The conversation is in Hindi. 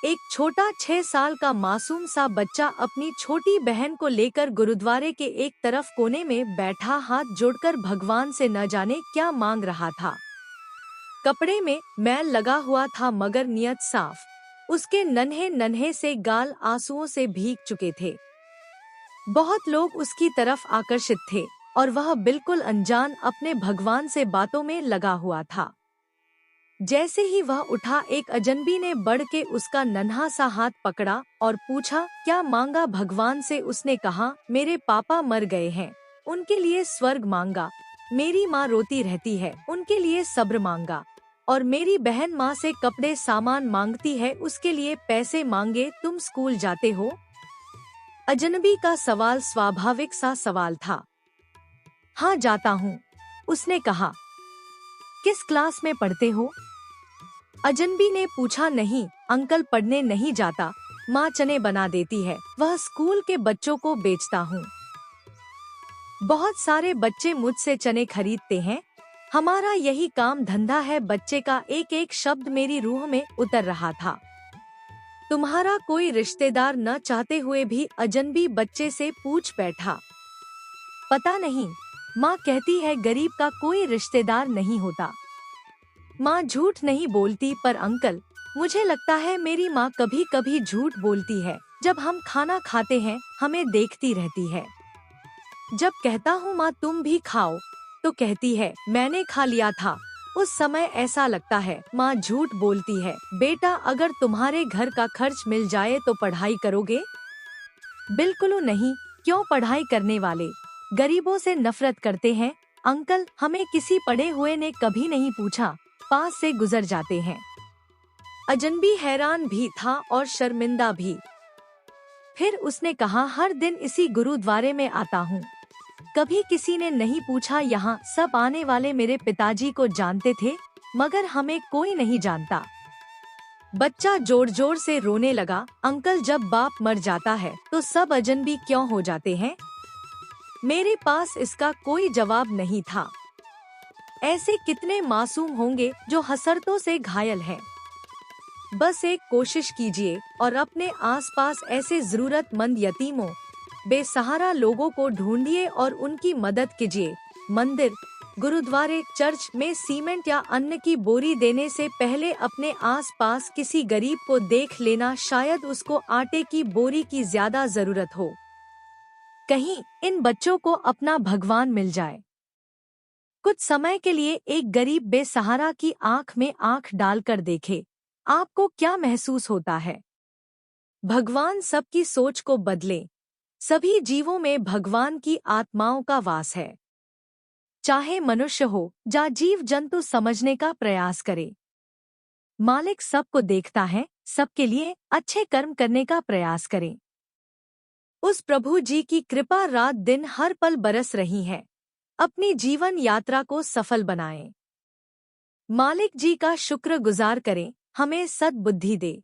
एक छोटा 6 साल का मासूम सा बच्चा अपनी छोटी बहन को लेकर गुरुद्वारे के एक तरफ कोने में बैठा हाथ जोड़कर भगवान से न जाने क्या मांग रहा था। कपड़े में मैल लगा हुआ था मगर नियत साफ। उसके नन्हे नन्हे से गाल आंसुओं से भीग चुके थे। बहुत लोग उसकी तरफ आकर्षित थे और वह बिल्कुल अनजान अपने भगवान से बातों में लगा हुआ था। जैसे ही वह उठा, एक अजनबी ने बढ़ के उसका नन्हा सा हाथ पकड़ा और पूछा, क्या मांगा भगवान से? उसने कहा, मेरे पापा मर गए हैं, उनके लिए स्वर्ग मांगा। मेरी माँ रोती रहती है, उनके लिए सब्र मांगा। और मेरी बहन माँ से कपड़े सामान मांगती है, उसके लिए पैसे मांगे। तुम स्कूल जाते हो? अजनबी का सवाल स्वाभाविक सा सवाल था। हाँ जाता हूँ, उसने कहा। किस क्लास में पढ़ते हो? अजनबी ने पूछा। नहीं अंकल, पढ़ने नहीं जाता, माँ चने बना देती है, वह स्कूल के बच्चों को बेचता हूँ। बहुत सारे बच्चे मुझसे चने खरीदते हैं, हमारा यही काम धंधा है। बच्चे का एक एक शब्द मेरी रूह में उतर रहा था। तुम्हारा कोई रिश्तेदार न चाहते हुए भी अजनबी बच्चे से पूछ बैठा। पता नहीं, माँ कहती है गरीब का कोई रिश्तेदार नहीं होता। माँ झूठ नहीं बोलती, पर अंकल मुझे लगता है मेरी माँ कभी कभी झूठ बोलती है। जब हम खाना खाते हैं हमें देखती रहती है। जब कहता हूँ माँ तुम भी खाओ, तो कहती है मैंने खा लिया था। उस समय ऐसा लगता है माँ झूठ बोलती है। बेटा, अगर तुम्हारे घर का खर्च मिल जाए तो पढ़ाई करोगे? बिल्कुल नहीं। क्यों? पढ़ाई करने वाले गरीबों से नफरत करते हैं। अंकल, हमें किसी पढ़े हुए ने कभी नहीं पूछा, पास से गुजर जाते हैं। अजनबी हैरान भी था और शर्मिंदा भी। फिर उसने कहा, हर दिन इसी गुरुद्वारे में आता हूँ, कभी किसी ने नहीं पूछा। यहाँ सब आने वाले मेरे पिताजी को जानते थे, मगर हमें कोई नहीं जानता। बच्चा जोर जोर से रोने लगा। अंकल, जब बाप मर जाता है तो सब अजनबी क्यों हो जाते हैं? मेरे पास इसका कोई जवाब नहीं था। ऐसे कितने मासूम होंगे जो हसरतों से घायल हैं। बस एक कोशिश कीजिए और अपने आसपास ऐसे जरूरतमंद यतीमों, बेसहारा लोगों को ढूंढिए और उनकी मदद कीजिए। मंदिर, गुरुद्वारे, चर्च में सीमेंट या अन्न की बोरी देने से पहले अपने आसपास किसी गरीब को देख लेना, शायद उसको आटे की बोरी की ज्यादा जरूरत हो। कहीं इन बच्चों को अपना भगवान मिल जाए। कुछ समय के लिए एक गरीब बेसहारा की आंख में आंख डालकर देखे, आपको क्या महसूस होता है? भगवान सबकी सोच को बदले। सभी जीवों में भगवान की आत्माओं का वास है। चाहे मनुष्य हो या जीव जंतु, समझने का प्रयास करे। मालिक सबको देखता है, सबके लिए अच्छे कर्म करने का प्रयास करें। उस प्रभु जी की कृपा रात दिन हर पल बरस रही है। अपनी जीवन यात्रा को सफल बनाएं। मालिक जी का शुक्रगुजार करें, हमें सद्बुद्धि दे।